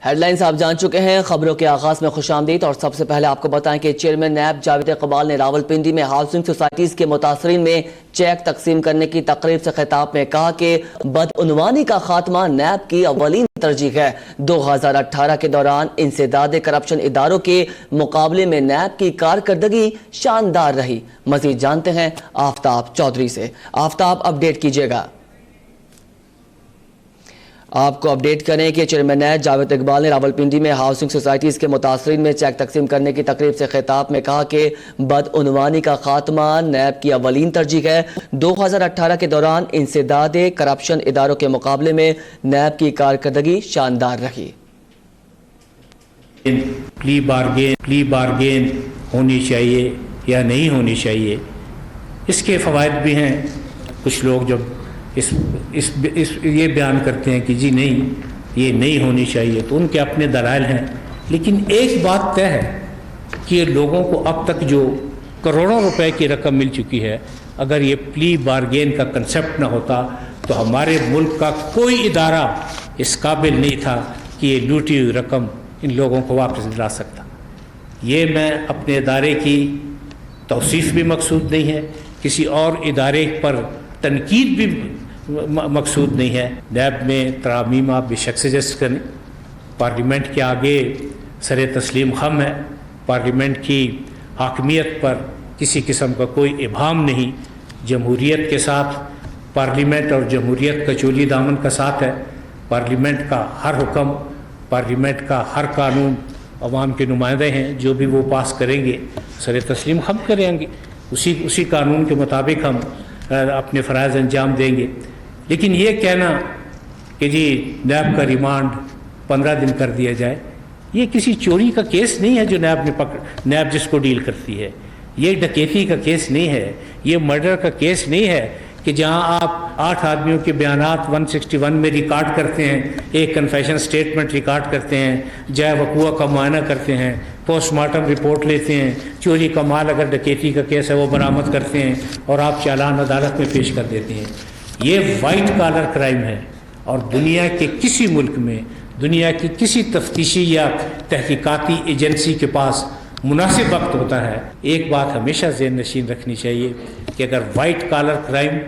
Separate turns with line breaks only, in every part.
Head lines آپ جان چکے ہیں، خبروں کے آغاز میں خوش آمدید۔ اور سب سے پہلے آپ کو بتائیں کہ چیئرمین نیب جاوید اقبال نے راولپنڈی میں ہاؤسنگ سوسائٹیز کے متاثرین میں چیک تقسیم کرنے کی تقریب سے خطاب میں کہا کہ بدعنوانی کا خاتمہ نیب کی اولین ترجیح ہے۔ 2018 کے دوران انسداد کرپشن اداروں کے مقابلے میں نیب کی کارکردگی شاندار رہی۔ مزید جانتے ہیں آفتاب چودھری سے۔ آفتاب، اپڈیٹ کیجیے گا۔ آپ کو اپڈیٹ کریں کہ چیئرمین نیب جاوید اقبال نے راولپنڈی میں ہاؤسنگ سوسائٹیز کے متاثرین میں چیک تقسیم کرنے کی تقریب سے خطاب میں کہا کہ بدعنوانی کا خاتمہ نیب کی اولین ترجیح ہے۔ 2018 کے دوران انسداد کرپشن اداروں کے مقابلے میں نیب کی کارکردگی شاندار رہی۔
پلی بارگین ہونی چاہیے یا نہیں ہونی چاہیے، اس کے فوائد بھی ہیں۔ کچھ لوگ جب یہ بیان کرتے ہیں کہ جی نہیں، یہ نہیں ہونی چاہیے، تو ان کے اپنے دلائل ہیں۔ لیکن ایک بات طے ہے کہ یہ لوگوں کو اب تک جو کروڑوں روپے کی رقم مل چکی ہے، اگر یہ پلی بارگین کا کنسیپٹ نہ ہوتا تو ہمارے ملک کا کوئی ادارہ اس قابل نہیں تھا کہ یہ لوٹی ہوئی رقم ان لوگوں کو واپس دلا سکتا۔ یہ میں اپنے ادارے کی توصیف بھی مقصود نہیں ہے، کسی اور ادارے پر تنقید بھی مقصود نہیں ہے۔ نیب میں ترامیم آپ بے شک سجسٹ کریں۔ پارلیمنٹ کے آگے سر تسلیم خم ہے، پارلیمنٹ کی حاکمیت پر کسی قسم کا کوئی ابہام نہیں۔ جمہوریت کے ساتھ پارلیمنٹ اور جمہوریت کا چولی دامن کا ساتھ ہے۔ پارلیمنٹ کا ہر حکم، پارلیمنٹ کا ہر قانون عوام کے نمائندے ہیں، جو بھی وہ پاس کریں گے سر تسلیم خم کریں گے، اسی قانون کے مطابق ہم اپنے فرائض انجام دیں گے۔ لیکن یہ کہنا کہ جی نیب کا ریمانڈ 15 دن کر دیا جائے، یہ کسی چوری کا کیس نہیں ہے جو نیب جس کو ڈیل کرتی ہے۔ یہ ڈکیتی کا کیس نہیں ہے، یہ مرڈر کا کیس نہیں ہے کہ جہاں آپ 8 آدمیوں کے بیانات 161 میں ریکارڈ کرتے ہیں، ایک کنفیشن سٹیٹمنٹ ریکارڈ کرتے ہیں، جائے وقوع کا معائنہ کرتے ہیں، پوسٹ مارٹم رپورٹ لیتے ہیں، چوری کا مال اگر ڈکیتی کا کیس ہے وہ برآمد کرتے ہیں اور آپ چالان عدالت میں پیش کر دیتے ہیں۔ یہ وائٹ کالر کرائم ہے، اور دنیا کے کسی ملک میں، دنیا کی کسی تفتیشی یا تحقیقاتی ایجنسی کے پاس مناسب وقت ہوتا ہے۔ ایک بات ہمیشہ ذہن نشین رکھنی چاہیے کہ اگر وائٹ کالر کرائم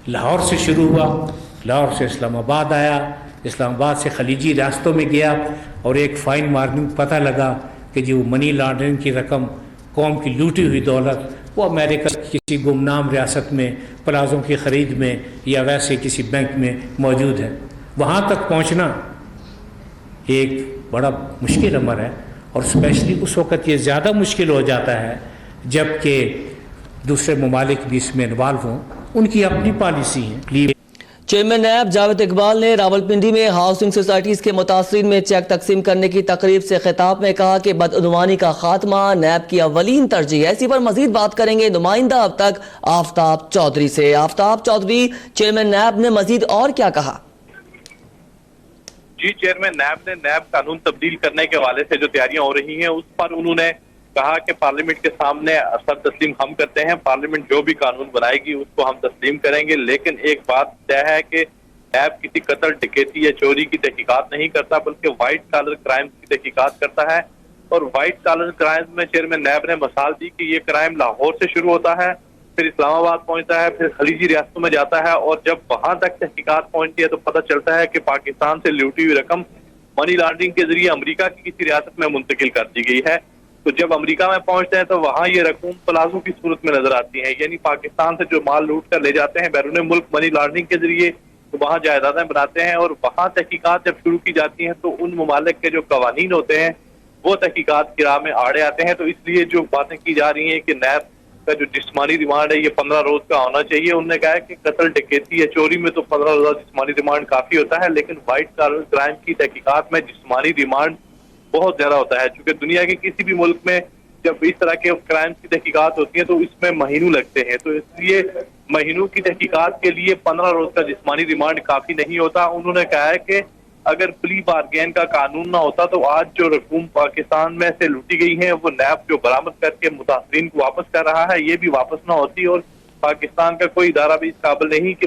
لاہور سے شروع ہوا، لاہور سے اسلام آباد آیا، اسلام آباد سے خلیجی ریاستوں میں گیا، اور ایک فائن مارننگ پتہ لگا کہ جو منی لانڈرنگ کی رقم، قوم کی لوٹی ہوئی دولت، وہ امریکہ کی کسی گمنام ریاست میں پلازوں کی خرید میں یا ویسے کسی بینک میں موجود ہے، وہاں تک پہنچنا ایک بڑا مشکل امر ہے۔ اور اسپیشلی اس وقت یہ زیادہ مشکل ہو جاتا ہے جب کہ دوسرے ممالک بھی اس میں انوالو ہوں، ان کی اپنی پالیسی ہیں۔
چیئرمین نیب جاوید اقبال نے راولپنڈی میں ہاؤسنگ سوسائٹیز کے متاثرین میں چیک تقسیم کرنے کی تقریب سے خطاب میں کہا کہ بدعنوانی کا خاتمہ نیب کی اولین ترجیح ہے۔ اسی پر مزید بات کریں گے نمائندہ اب تک آفتاب چودھری سے۔ آفتاب چودھری، چیئرمین نیب نے مزید اور کیا کہا؟
جی، چیئرمین نیب نے نیب قانون تبدیل کرنے کے حوالے سے جو تیاریاں ہو رہی ہیں اس پر انہوں نے کہا کہ پارلیمنٹ کے سامنے سر تسلیم ہم کرتے ہیں، پارلیمنٹ جو بھی قانون بنائے گی اس کو ہم تسلیم کریں گے، لیکن ایک بات طے ہے کہ نیب کسی قتل، ڈکیتی یا چوری کی تحقیقات نہیں کرتا، بلکہ وائٹ کالر کرائم کی تحقیقات کرتا ہے۔ اور وائٹ کالر کرائم میں چیئرمین نیب نے مثال دی کہ یہ کرائم لاہور سے شروع ہوتا ہے، پھر اسلام آباد پہنچتا ہے، پھر خلیجی ریاستوں میں جاتا ہے، اور جب وہاں تک تحقیقات پہنچتی ہے تو پتہ چلتا ہے کہ پاکستان سے لوٹی ہوئی رقم منی لانڈرنگ کے ذریعے امریکہ کی کسی ریاست میں منتقل کر دی گئی ہے۔ تو جب امریکہ میں پہنچتے ہیں تو وہاں یہ رقم پلازوں کی صورت میں نظر آتی ہیں، یعنی پاکستان سے جو مال لوٹ کر لے جاتے ہیں بیرون ملک منی لانڈرنگ کے ذریعے، تو وہاں جائیدادیں بناتے ہیں، اور وہاں تحقیقات جب شروع کی جاتی ہیں تو ان ممالک کے جو قوانین ہوتے ہیں وہ تحقیقات کی راہ میں آڑے آتے ہیں۔ تو اس لیے جو باتیں کی جا رہی ہیں کہ نیب کا جو جسمانی ریمانڈ ہے یہ 15 روز کا ہونا چاہیے، انہوں نے کہا ہے کہ قتل، ڈکیتی یا چوری میں تو 15 روزہ جسمانی ریمانڈ کافی ہوتا ہے، لیکن وائٹ کالر کرائم کی تحقیقات میں جسمانی ریمانڈ بہت زیادہ ہوتا ہے، چونکہ دنیا کے کسی بھی ملک میں جب اس طرح کے کرائم کی تحقیقات ہوتی ہیں تو اس میں مہینوں لگتے ہیں، تو اس لیے مہینوں کی تحقیقات کے لیے 15 روز کا جسمانی ریمانڈ کافی نہیں ہوتا۔ انہوں نے کہا ہے کہ اگر پلی بارگین کا قانون نہ ہوتا تو آج جو رقوم پاکستان میں سے لوٹی گئی ہیں وہ نیب جو برآمد کر کے متاثرین کو واپس کر رہا ہے یہ بھی واپس نہ ہوتی، اور پاکستان کا کوئی ادارہ بھی اس قابل نہیں کہ